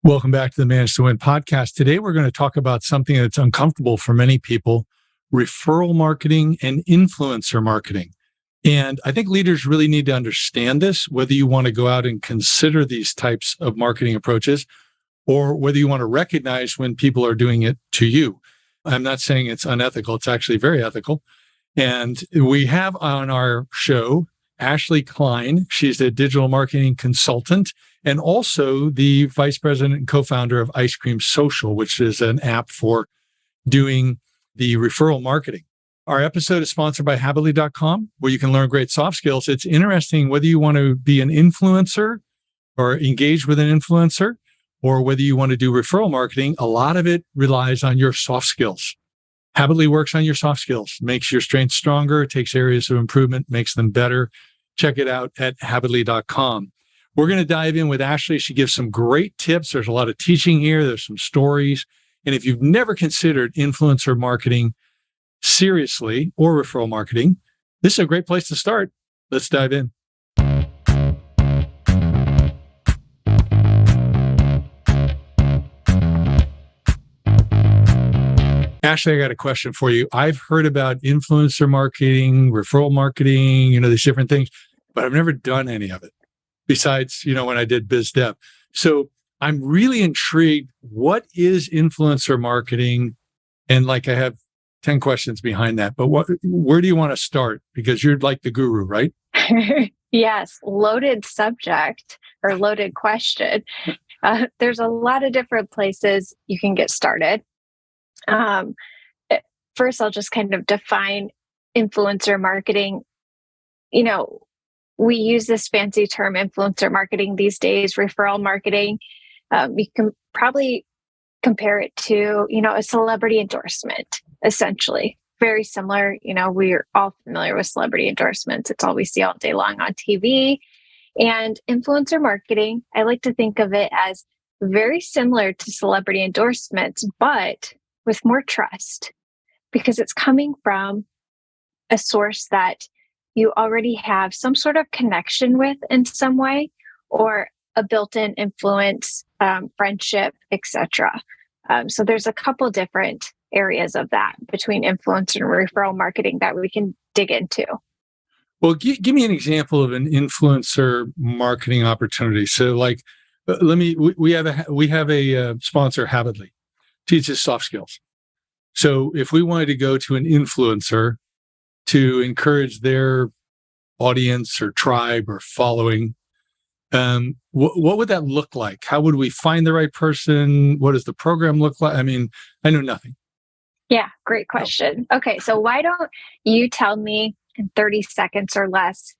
Welcome back to the Manage to Win podcast. Today, we're going to talk about something that's uncomfortable for many people, referral marketing and influencer marketing. And I think leaders really need to understand this, whether you want to go out and consider these types of marketing approaches or whether you want to recognize when people are doing it to you. I'm not saying it's unethical. It's actually very ethical. And we have on our show, Ashley Cline. She's a digital marketing consultant and also the vice president and co-founder of Ice Cream Social, which is an app for doing the referral marketing. Our episode is sponsored by Habitly.com, where you can learn great soft skills. It's interesting whether you want to be an influencer or engage with an influencer, or whether you want to do referral marketing, a lot of it relies on your soft skills. Habitly works on your soft skills, makes your strengths stronger, takes areas of improvement, makes them better. Check it out at Habitly.com. We're going to dive in with Ashley. She gives some great tips. There's a lot of teaching here. There's some stories. And if you've never considered influencer marketing seriously or referral marketing, this is a great place to start. Let's dive in. Ashley, I got a question for you. I've heard about influencer marketing, referral marketing, these different things, but I've never done any of it besides, when I did biz dev. So I'm really intrigued. What is influencer marketing? And I have 10 questions behind that, but where do you want to start? Because you're like the guru, right? Yes. Loaded subject or loaded question. There's a lot of different places you can get started. First, I'll just kind of define influencer marketing. We use this fancy term, influencer marketing these days, referral marketing. You can probably compare it to, a celebrity endorsement, essentially. Very similar. We're all familiar with celebrity endorsements. It's all we see all day long on TV. And influencer marketing, I like to think of it as very similar to celebrity endorsements, but with more trust, because it's coming from a source that you already have some sort of connection with in some way, or a built-in influence, friendship, etc. So there's a couple different areas of that between influencer and referral marketing that we can dig into. Well, give me an example of an influencer marketing opportunity. So we have a sponsor, Habitly, teaches soft skills. So if we wanted to go to an influencer to encourage their audience or tribe or following, what would that look like? How would we find the right person? What does the program look like? I mean, I know nothing. Yeah, great question. Okay, so why don't you tell me in 30 seconds or less,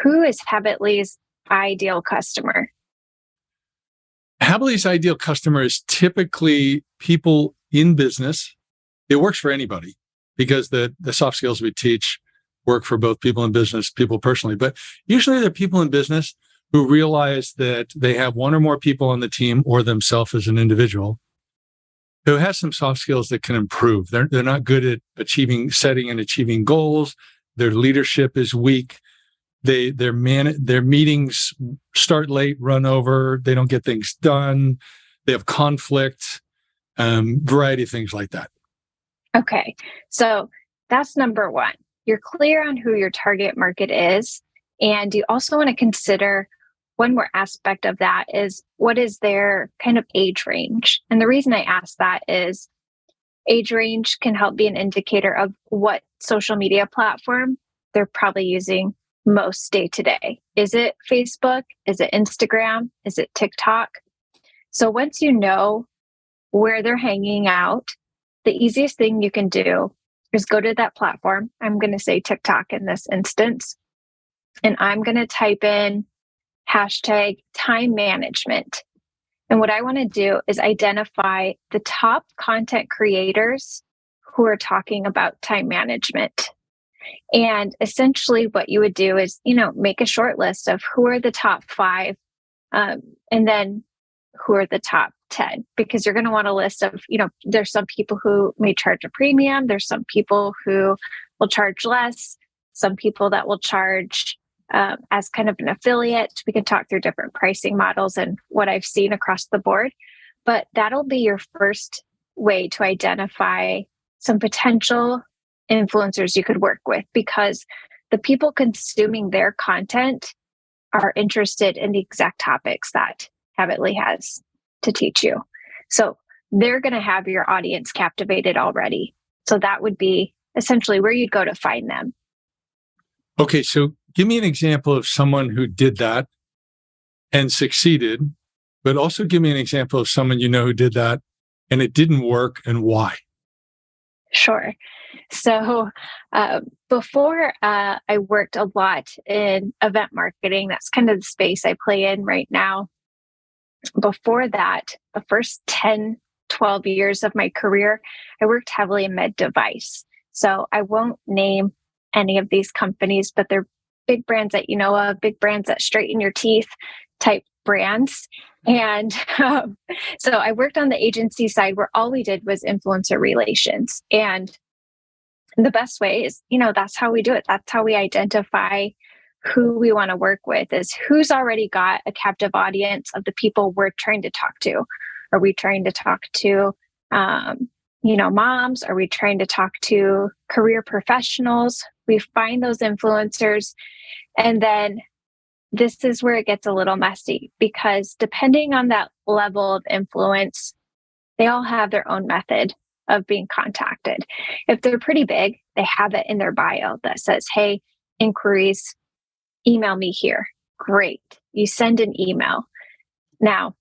who is Habitly's ideal customer? Habitly's ideal customer is typically people in business. It works for anybody because the soft skills we teach work for both people in business, people personally. But usually they're people in business who realize that they have one or more people on the team or themselves as an individual who has some soft skills that can improve. They're not good at setting and achieving goals. Their leadership is weak. Their meetings start late, run over. They don't get things done. They have conflict, variety of things like that. Okay, so that's number one. You're clear on who your target market is. And you also want to consider one more aspect of that is what is their kind of age range? And the reason I ask that is age range can help be an indicator of what social media platform they're probably using most day to day. Is it Facebook? Is it Instagram? Is it TikTok? So once you know where they're hanging out, the easiest thing you can do is go to that platform. I'm going to say TikTok in this instance, and I'm going to type in hashtag time management. And what I want to do is identify the top content creators who are talking about time management. And essentially what you would do is, make a short list of who are the top 5, and then who are the top 10, because you're going to want a list of, there's some people who may charge a premium. There's some people who will charge less, some people that will charge as kind of an affiliate. We can talk through different pricing models and what I've seen across the board. But that'll be your first way to identify some potential influencers you could work with, because the people consuming their content are interested in the exact topics that Habitly has to teach you. So they're going to have your audience captivated already. So that would be essentially where you'd go to find them. Okay, so give me an example of someone who did that and succeeded, but also give me an example of someone who did that and it didn't work and why. Sure. So before I worked a lot in event marketing. That's kind of the space I play in right now. Before that, the first 10, 12 years of my career, I worked heavily in med device. So I won't name any of these companies, but they're big brands that you know of, big brands that straighten your teeth type brands. And so I worked on the agency side where all we did was influencer relations. And the best way is, that's how we do it. That's how we identify who we want to work with, is who's already got a captive audience of the people we're trying to talk to. Are we trying to talk to, moms? Are we trying to talk to career professionals? We find those influencers. And then this is where it gets a little messy, because depending on that level of influence, they all have their own method of being contacted. If they're pretty big, they have it in their bio that says, hey, inquiries, email me here. Great. You send an email. Now,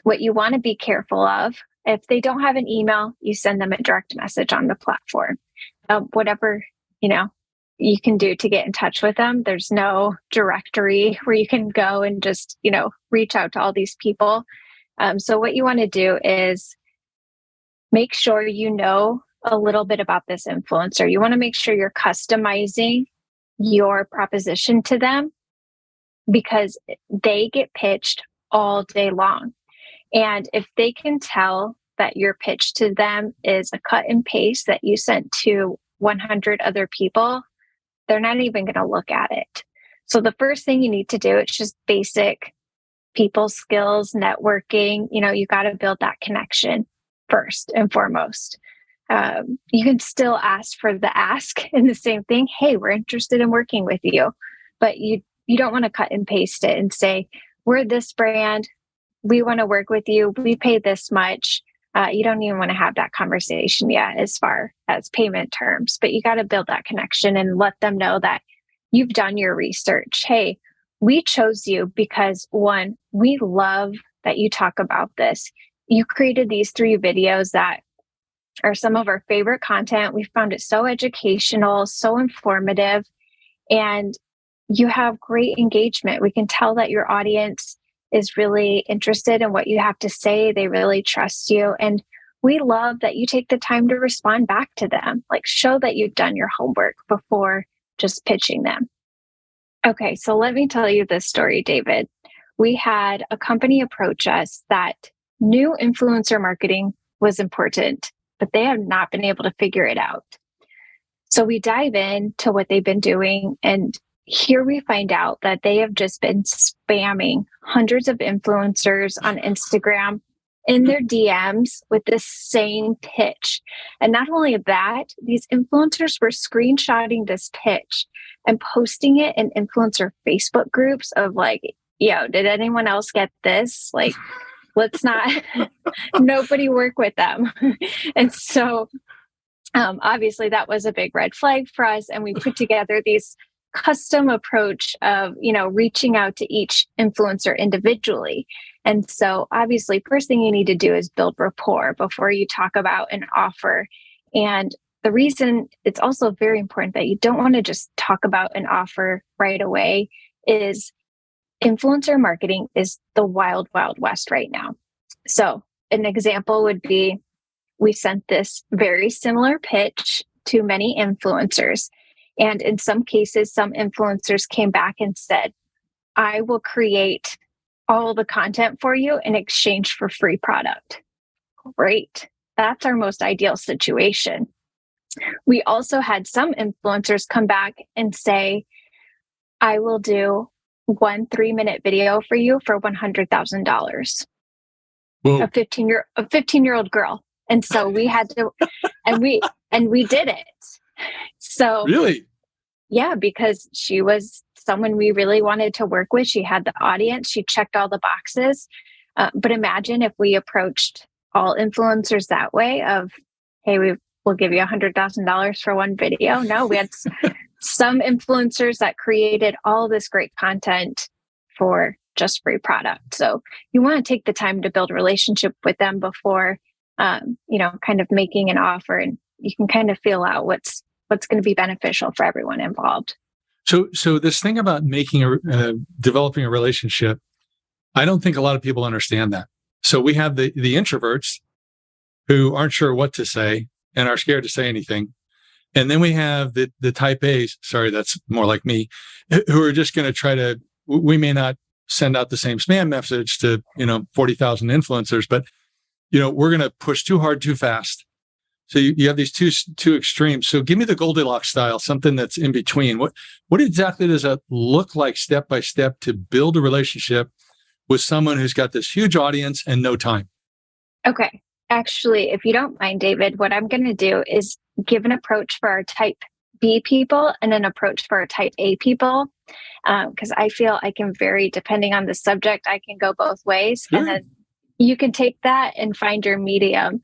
what you want to be careful of, if they don't have an email, you send them a direct message on the platform. Whatever, you can do to get in touch with them. There's no directory where you can go and just, reach out to all these people. So what you want to do is make sure you know a little bit about this influencer. You want to make sure you're customizing your proposition to them, because they get pitched all day long. And if they can tell that your pitch to them is a cut and paste that you sent to 100 other people, they're not even going to look at it. So the first thing you need to do, it's just basic people skills, networking. You got to build that connection first and foremost. You can still ask for the ask in the same thing. Hey, we're interested in working with you. But you don't want to cut and paste it and say, we're this brand. We want to work with you. We pay this much. You don't even want to have that conversation yet as far as payment terms. But you got to build that connection and let them know that you've done your research. Hey, we chose you because, one, we love that you talk about this. You created these 3 videos that are some of our favorite content. We found it so educational, so informative, and you have great engagement. We can tell that your audience is really interested in what you have to say. They really trust you. And we love that you take the time to respond back to them. Like, show that you've done your homework before just pitching them. Okay, so let me tell you this story, David. We had a company approach us that knew influencer marketing was important, but they have not been able to figure it out. So we dive into what they've been doing, and here we find out that they have just been spamming hundreds of influencers on Instagram in their DMs with this same pitch. And not only that, these influencers were screenshotting this pitch and posting it in influencer Facebook groups of like, yo, did anyone else get this? Like, let's not, nobody work with them. And so obviously that was a big red flag for us. And we put together these custom approach of, reaching out to each influencer individually. And so obviously, first thing you need to do is build rapport before you talk about an offer. And the reason it's also very important that you don't want to just talk about an offer right away is influencer marketing is the wild, wild west right now. So an example would be, we sent this very similar pitch to many influencers. And in some cases, some influencers came back and said, I will create all the content for you in exchange for free product. Great. That's our most ideal situation. We also had some influencers come back and say, I will do 1 3-minute video for you for $100,000. Whoa. a 15-year-old girl. And so we had to, and we did it. So Really? yeah, because she was someone we really wanted to work with. She had the audience. She checked all the boxes. But imagine if we approached all influencers that way of, hey, we'll give you $100,000 for one video. No, we had some influencers that created all this great content for just free product. So you want to take the time to build a relationship with them before, kind of making an offer, and you can kind of feel out what's going to be beneficial for everyone involved. So this thing about developing a relationship, I don't think a lot of people understand that. So we have the introverts who aren't sure what to say and are scared to say anything. And then we have the type A's, sorry, that's more like me, who are just going to try to, we may not send out the same spam message to, 40,000 influencers, but, we're going to push too hard, too fast. So you have these two extremes. So give me the Goldilocks style, something that's in between. What exactly does that look like step by step to build a relationship with someone who's got this huge audience and no time? Okay. Actually, if you don't mind, David, what I'm going to do is give an approach for our type B people and an approach for our type A people. Because I feel I can vary depending on the subject. I can go both ways. Sure. And then you can take that and find your medium.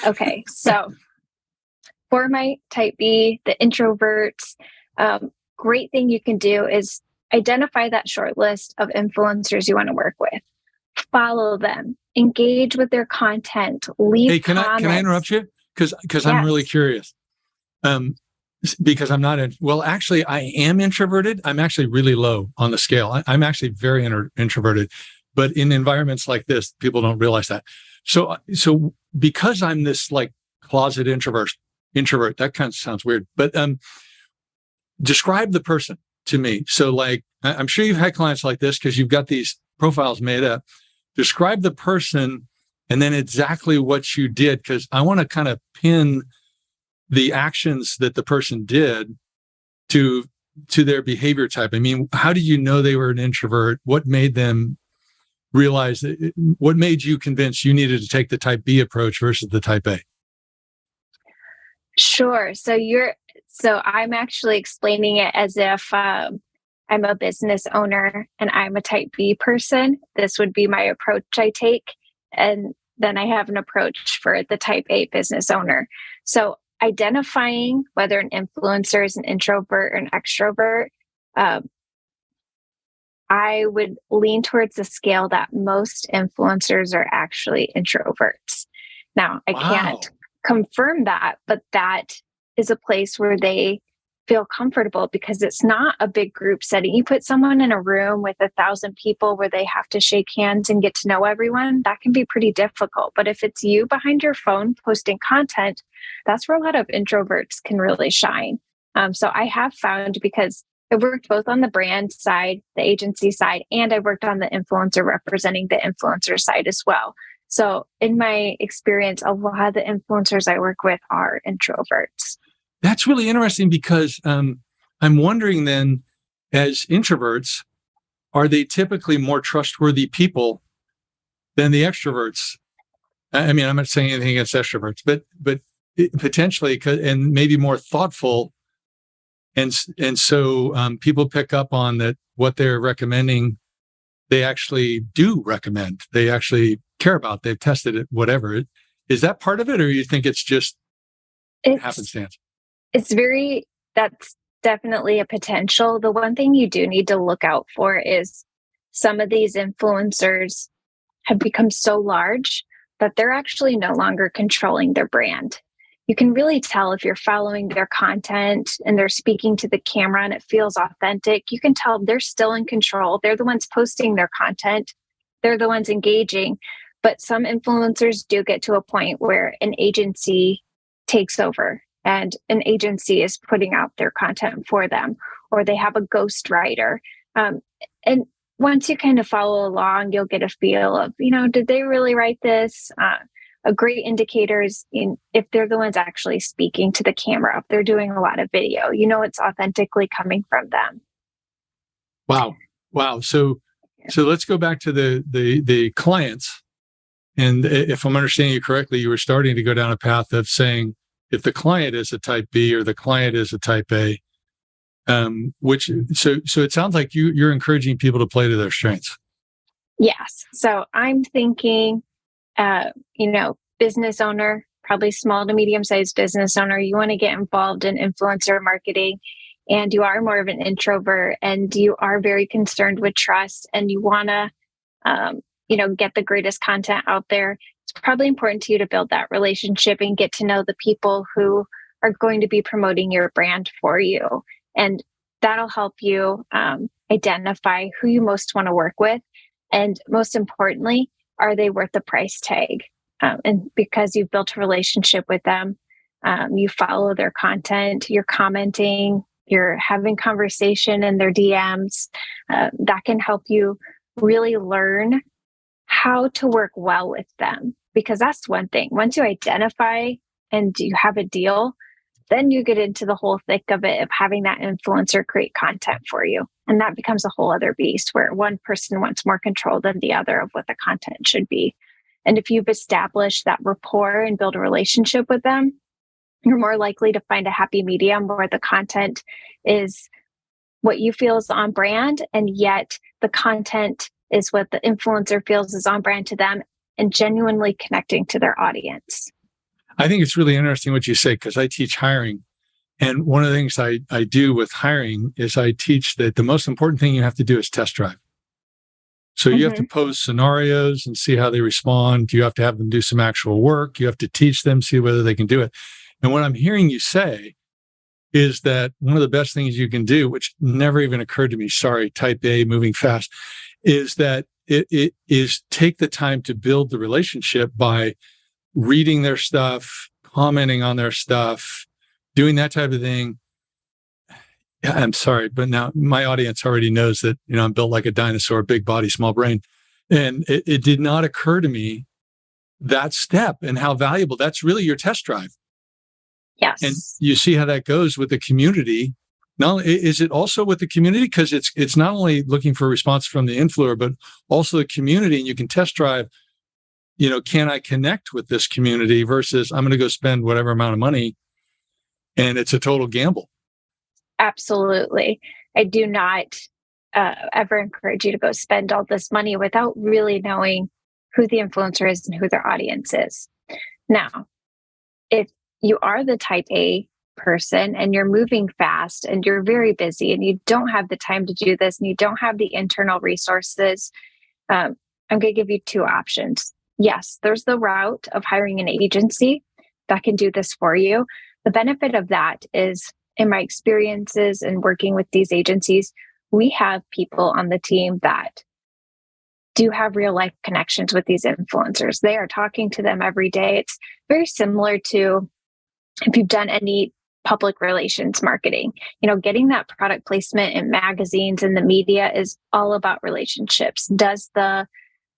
Okay. So for my type B, the introverts, great thing you can do is identify that short list of influencers you want to work with. Follow them, engage with their content, leave comments. Can I interrupt you? Because Yes. I'm really curious. Because I'm not actually, I am introverted. I'm actually really low on the scale. I'm actually very introverted, but in environments like this, people don't realize that. So because I'm this like closet introvert, that kind of sounds weird, but describe the person to me. So like, I'm sure you've had clients like this because you've got these profiles made up. Describe the person and then exactly what you did, because I want to kind of pin the actions that the person did to their behavior type. I mean, how did you know they were an introvert? What made them realize that? What made you convinced you needed to take the type B approach versus the type A? Sure. So I'm actually explaining it as if I'm a business owner and I'm a type B person. This would be my approach I take. And then I have an approach for the type A business owner. So identifying whether an influencer is an introvert or an extrovert, I would lean towards the scale that most influencers are actually introverts. Now, I can't confirm that, but that is a place where they feel comfortable because it's not a big group setting. You put someone in a room with 1,000 people where they have to shake hands and get to know everyone, that can be pretty difficult. But if it's you behind your phone posting content, that's where a lot of introverts can really shine. So I have found, because I worked both on the brand side, the agency side, and I worked on the influencer representing the influencer side as well. So in my experience, a lot of the influencers I work with are introverts. That's really interesting because I'm wondering then, as introverts, are they typically more trustworthy people than the extroverts? I mean, I'm not saying anything against extroverts, but potentially, and maybe more thoughtful. And so people pick up on that what they're recommending, they actually do recommend. They actually care about. They've tested it, whatever. Is that part of it, or you think it's just happenstance? That's definitely a potential. The one thing you do need to look out for is some of these influencers have become so large that they're actually no longer controlling their brand. You can really tell if you're following their content and they're speaking to the camera and it feels authentic. You can tell they're still in control. They're the ones posting their content. They're the ones engaging. But some influencers do get to a point where an agency takes over and an agency is putting out their content for them, or they have a ghostwriter. And once you kind of follow along, you'll get a feel of, did they really write this? A great indicator is if they're the ones actually speaking to the camera, if they're doing a lot of video, it's authentically coming from them. Wow. So let's go back to the clients. And if I'm understanding you correctly, you were starting to go down a path of saying, if the client is a type B or the client is a type A, so it sounds like you're encouraging people to play to their strengths. Yes. So I'm thinking, business owner, probably small to medium sized business owner, you want to get involved in influencer marketing, and you are more of an introvert and you are very concerned with trust, and you want to, get the greatest content out there. It's probably important to you to build that relationship and get to know the people who are going to be promoting your brand for you. And that'll help you identify who you most want to work with. And most importantly, are they worth the price tag? And because you've built a relationship with them, you follow their content, you're commenting, you're having conversation in their DMs, that can help you really learn how to work well with them. Because that's one thing. Once you identify and you have a deal, then you get into the whole thick of it of having that influencer create content for you. And that becomes a whole other beast where one person wants more control than the other of what the content should be. And if you've established that rapport and build a relationship with them, you're more likely to find a happy medium where the content is what you feel is on brand, and yet the content is what the influencer feels is on brand to them, and genuinely connecting to their audience. I think it's really interesting what you say, because I teach hiring. And one of the things I do with hiring is I teach that the most important thing you have to do is test drive. So you have to pose scenarios and see how they respond. You have to have them do some actual work. You have to teach them, see whether they can do it. And what I'm hearing you say is that one of the best things you can do, which never even occurred to me, sorry, type A, moving fast, is that it is take the time to build the relationship by reading their stuff, commenting on their stuff, doing that type of thing. I'm sorry, but now my audience already knows that, I'm built like a dinosaur, big body, small brain. And it did not occur to me that step and how valuable that's really your test drive. Yes. And you see how that goes with the community. Now, is it also with the community? Because it's not only looking for a response from the influencer, but also the community. And you can test drive, can I connect with this community versus I'm going to go spend whatever amount of money, and it's a total gamble. Absolutely. I do not ever encourage you to go spend all this money without really knowing who the influencer is and who their audience is. Now, if you are the type A person and you're moving fast and you're very busy and you don't have the time to do this and you don't have the internal resources, I'm going to give you two options. Yes, there's the route of hiring an agency that can do this for you. The benefit of that is, in my experiences and working with these agencies, we have people on the team that do have real life connections with these influencers. They are talking to them every day. It's very similar to if you've done any public relations marketing. Getting that product placement in magazines and the media is all about relationships. Does the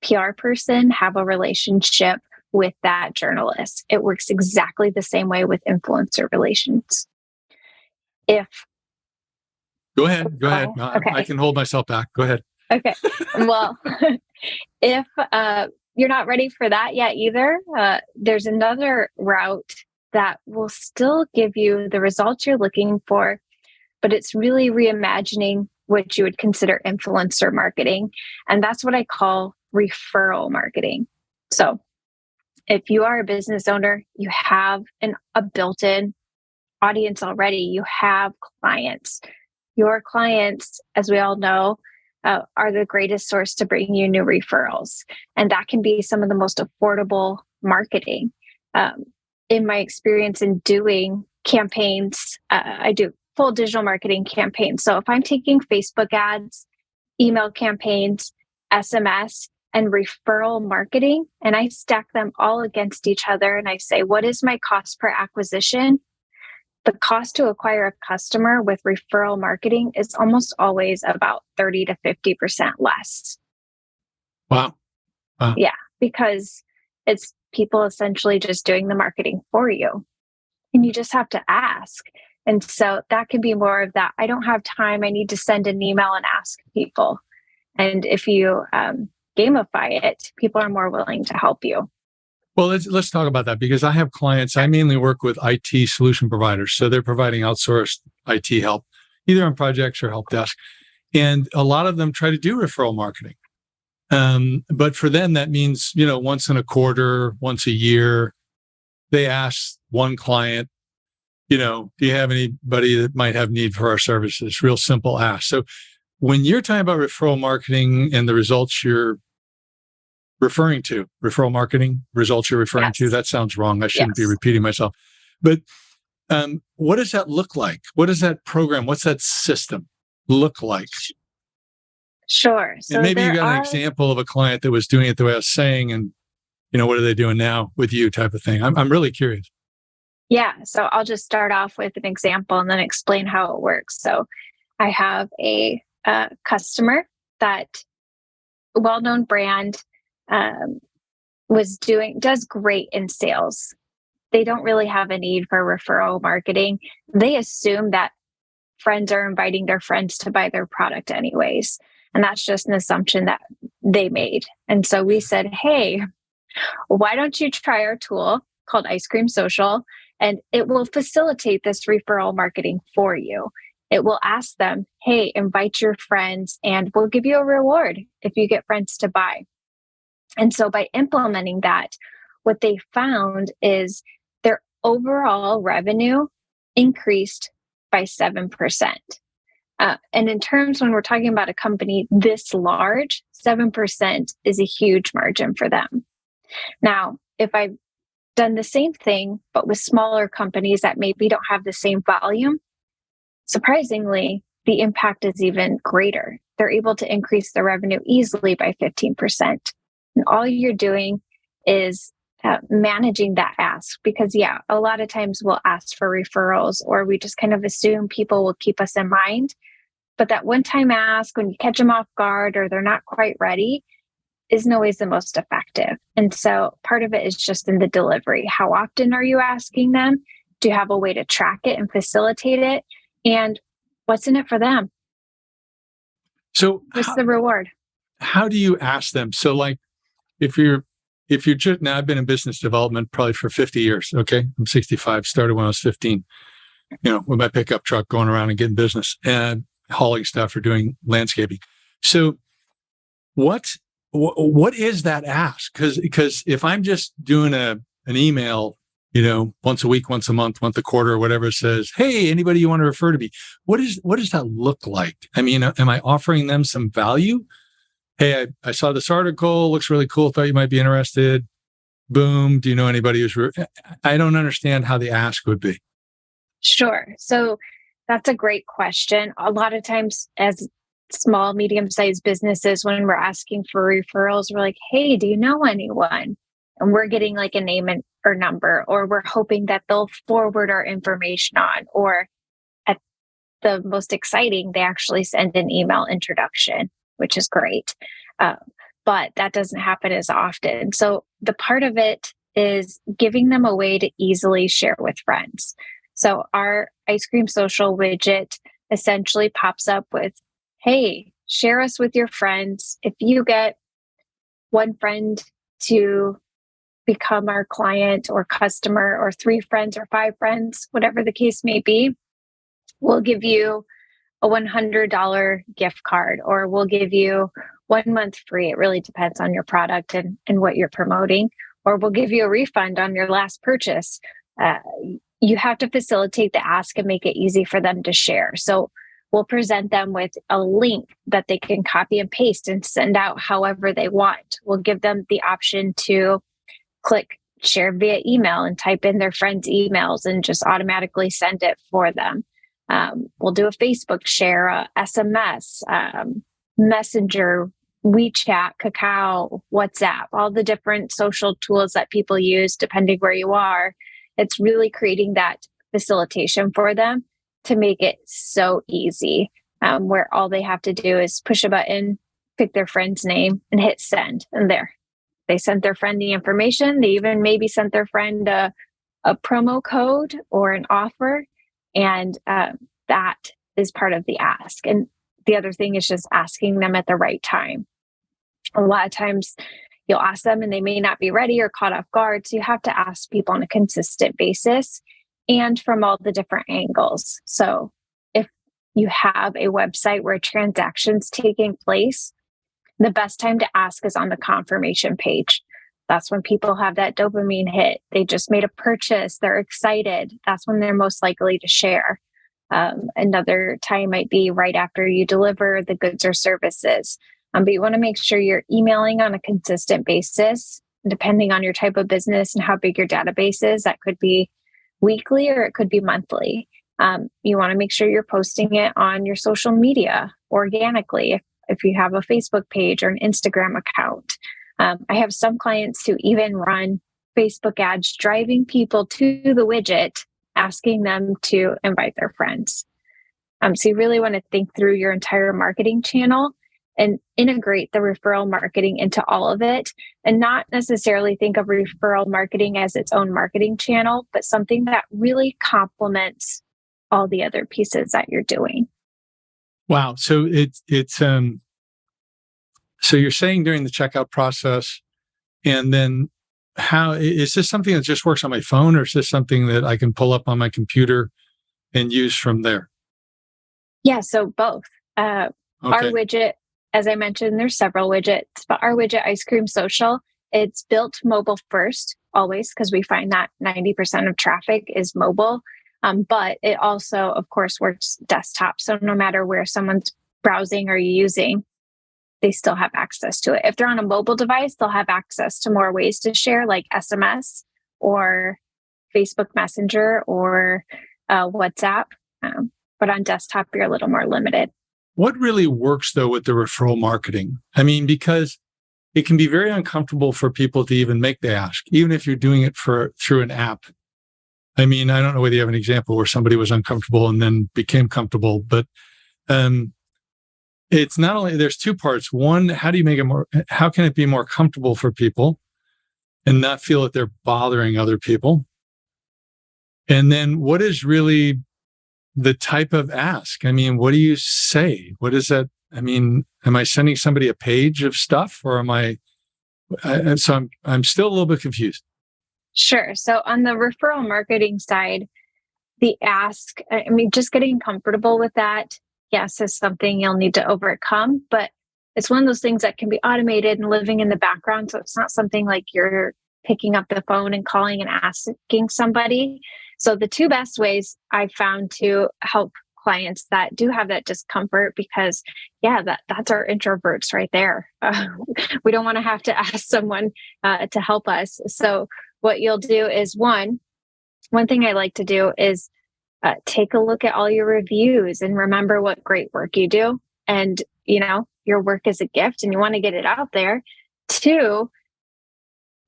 PR person have a relationship with that journalist? It works exactly the same way with influencer relations. Go ahead. No, okay. I can hold myself back. Go ahead. Okay. Well, if you're not ready for that yet either, there's another route that will still give you the results you're looking for, but it's really reimagining what you would consider influencer marketing. And that's what I call referral marketing. So if you are a business owner, you have a built-in audience already. You have clients. Your clients, as we all know, are the greatest source to bring you new referrals. And that can be some of the most affordable marketing. In my experience in doing campaigns, I do full digital marketing campaigns. So if I'm taking Facebook ads, email campaigns, SMS, and referral marketing, and I stack them all against each other, and I say, what is my cost per acquisition? The cost to acquire a customer with referral marketing is almost always about 30 to 50% less. Wow. Yeah, because it's people essentially just doing the marketing for you. And you just have to ask. And so that can be more of that. I don't have time. I need to send an email and ask people. And if you gamify it, people are more willing to help you. Well, let's talk about that, because I have clients. I mainly work with IT solution providers, so they're providing outsourced IT help, either on projects or help desk, and a lot of them try to do referral marketing. But for them, that means once in a quarter, once a year, they ask one client, do you have anybody that might have need for our services? Real simple ask. So when you're talking about referral marketing and the results you're referring to, referral marketing results you're referring to, that sounds wrong. I shouldn't be repeating myself. But what does that look like? What does that program, what's that system look like? Sure. So and maybe you got an example of a client that was doing it the way I was saying, and what are they doing now with you, type of thing. I'm really curious. Yeah. So I'll just start off with an example and then explain how it works. So I have a customer that well-known brand does great in sales. They don't really have a need for referral marketing. They assume that friends are inviting their friends to buy their product anyways. And that's just an assumption that they made. And so we said, hey, why don't you try our tool called Ice Cream Social? And it will facilitate this referral marketing for you. It will ask them, hey, invite your friends and we'll give you a reward if you get friends to buy. And so by implementing that, what they found is their overall revenue increased by 7%. And in terms, when we're talking about a company this large, 7% is a huge margin for them. Now, if I've done the same thing, but with smaller companies that maybe don't have the same volume, surprisingly, the impact is even greater. They're able to increase their revenue easily by 15%. And all you're doing is managing that ask, because a lot of times we'll ask for referrals, or we just kind of assume people will keep us in mind. But that one-time ask, when you catch them off guard or they're not quite ready, isn't always the most effective. And so part of it is just in the delivery. How often are you asking them? Do you have a way to track it and facilitate it? And what's in it for them? So what's the reward? How do you ask them? So like, if you're just, now I've been in business development probably for 50 years. Okay. I'm 65, started when I was 15, with my pickup truck going around and getting business and hauling stuff or doing landscaping. So what is that ask? Because if I'm just doing an email, once a week, once a month, once a quarter, or whatever, says, hey, anybody you want to refer to me, what does that look like? I mean, am I offering them some value? Hey, I saw this article, looks really cool, thought you might be interested. Boom. Do you know anybody who's... I don't understand how the ask would be. Sure. So that's a great question. A lot of times as small, medium-sized businesses, when we're asking for referrals, we're like, hey, do you know anyone? And we're getting like a name or number, or we're hoping that they'll forward our information on, or at the most exciting, they actually send an email introduction, which is great. But that doesn't happen as often. So the part of it is giving them a way to easily share with friends. So our Ice Cream Social widget essentially pops up with, hey, share us with your friends. If you get one friend to become our client or customer, or 3 friends or 5 friends, whatever the case may be, we'll give you a $100 gift card, or we'll give you 1 month free. It really depends on your product and what you're promoting, or we'll give you a refund on your last purchase. You have to facilitate the ask and make it easy for them to share. So we'll present them with a link that they can copy and paste and send out however they want. We'll give them the option to click share via email and type in their friends' emails and just automatically send it for them. We'll do a Facebook share, a SMS, Messenger, WeChat, Kakao, WhatsApp, all the different social tools that people use depending where you are. It's really creating that facilitation for them to make it so easy, where all they have to do is push a button, pick their friend's name, and hit send. And there, they sent their friend the information. They even maybe sent their friend a promo code or an offer. And that is part of the ask. And the other thing is just asking them at the right time. A lot of times you'll ask them and they may not be ready or caught off guard. So you have to ask people on a consistent basis and from all the different angles. So if you have a website where a transaction's taking place, the best time to ask is on the confirmation page. That's when people have that dopamine hit. They just made a purchase. They're excited. That's when they're most likely to share. Another time might be right after you deliver the goods or services. But you want to make sure you're emailing on a consistent basis, depending on your type of business and how big your database is. That could be weekly or it could be monthly. You want to make sure you're posting it on your social media organically. If you have a Facebook page or an Instagram account. I have some clients who even run Facebook ads driving people to the widget, asking them to invite their friends. So you really want to think through your entire marketing channel and integrate the referral marketing into all of it, and not necessarily think of referral marketing as its own marketing channel, but something that really complements all the other pieces that you're doing. Wow. So so you're saying during the checkout process, and then how is this something that just works on my phone, or is this something that I can pull up on my computer and use from there? Yeah, so both. Our widget, as I mentioned, there's several widgets, but our widget, Ice Cream Social, it's built mobile first, always, because we find that 90% of traffic is mobile. But it also, of course, works desktop. So no matter where someone's browsing or using, they still have access to it. If they're on a mobile device, they'll have access to more ways to share, like SMS or Facebook Messenger or WhatsApp. But on desktop, you're a little more limited. What really works, though, with the referral marketing? I mean, because it can be very uncomfortable for people to even make the ask, even if you're doing it through an app. I mean, I don't know whether you have an example where somebody was uncomfortable and then became comfortable, but it's not only, there's two parts. One, how can it be more comfortable for people and not feel that they're bothering other people? And then what is really the type of ask? I mean, what do you say? What is that? I mean, am I sending somebody a page of stuff, or am so I'm still a little bit confused. Sure. So on the referral marketing side, the ask, I mean, just getting comfortable with that, yes, is something you'll need to overcome, but it's one of those things that can be automated and living in the background. So it's not something like you're picking up the phone and calling and asking somebody. So the two best ways I found to help clients that do have that discomfort, because that's our introverts right there. We don't want to have to ask someone to help us. So what you'll do is one thing I like to do is take a look at all your reviews and remember what great work you do. And, your work is a gift and you want to get it out there. Two,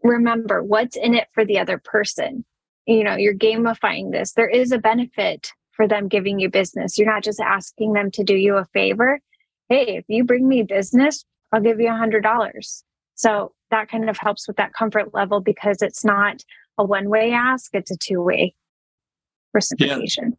remember what's in it for the other person. You're gamifying this. There is a benefit for them giving you business. You're not just asking them to do you a favor. Hey, if you bring me business, I'll give you $100. So that kind of helps with that comfort level, because it's not a one-way ask, it's a two-way reciprocation.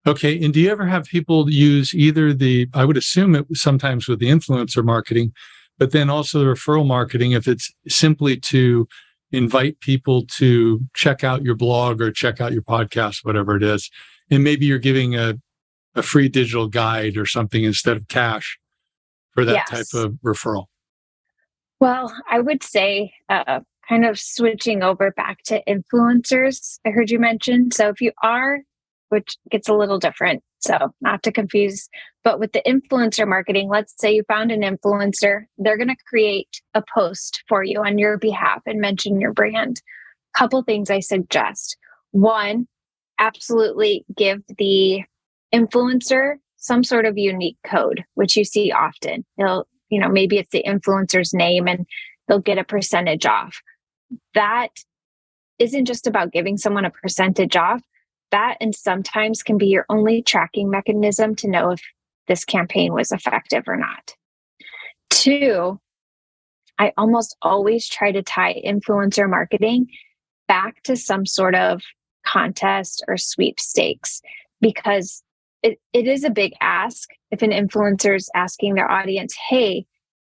Yeah. Okay. And do you ever have people use either I would assume it was sometimes with the influencer marketing, but then also the referral marketing, if it's simply to invite people to check out your blog or check out your podcast, whatever it is, and maybe you're giving a free digital guide or something instead of cash for that type of referral? Well, I would say kind of switching over back to influencers, I heard you mention. So if you are, which gets a little different, so not to confuse, but with the influencer marketing, let's say you found an influencer, they're going to create a post for you on your behalf and mention your brand. Couple things I suggest. One, absolutely give the influencer some sort of unique code, which you see often. Maybe it's the influencer's name and they'll get a percentage off. That isn't just about giving someone a percentage off. That and sometimes can be your only tracking mechanism to know if this campaign was effective or not. Two, I almost always try to tie influencer marketing back to some sort of contest or sweepstakes, because it is a big ask if an influencer is asking their audience, hey,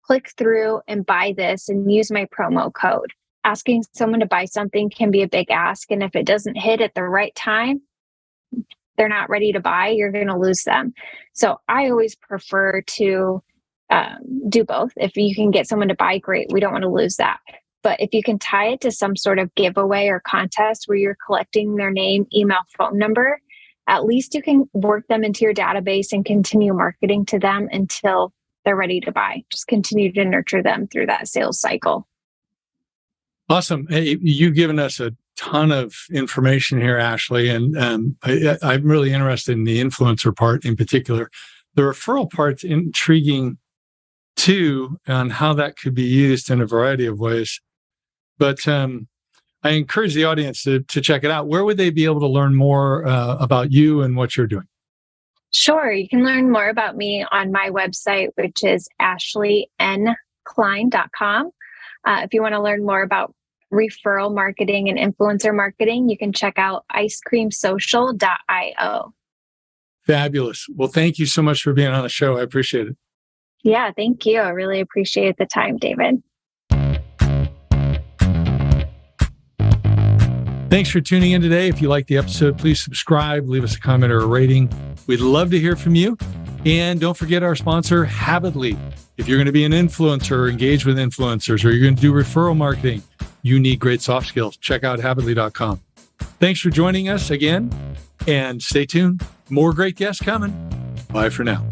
click through and buy this and use my promo code. Asking someone to buy something can be a big ask. And if it doesn't hit at the right time, they're not ready to buy, you're going to lose them. So I always prefer to do both. If you can get someone to buy, great. We don't want to lose that. But if you can tie it to some sort of giveaway or contest where you're collecting their name, email, phone number, at least you can work them into your database and continue marketing to them until they're ready to buy. Just continue to nurture them through that sales cycle. Awesome. Hey, you've given us a ton of information here, Ashley, and I'm really interested in the influencer part in particular. The referral part's intriguing too, on how that could be used in a variety of ways. But I encourage the audience to check it out. Where would they be able to learn more about you and what you're doing? Sure. You can learn more about me on my website, which is ashleykline.com. If you want to learn more about referral marketing and influencer marketing, you can check out icecreamsocial.io. Fabulous. Well, thank you so much for being on the show. I appreciate it. Yeah, thank you. I really appreciate the time, David. Thanks for tuning in today. If you like the episode, please subscribe, leave us a comment or a rating. We'd love to hear from you. And don't forget our sponsor, Habitly. If you're going to be an influencer or engage with influencers, or you're going to do referral marketing, you need great soft skills. Check out habitly.com. Thanks for joining us again, and stay tuned. More great guests coming. Bye for now.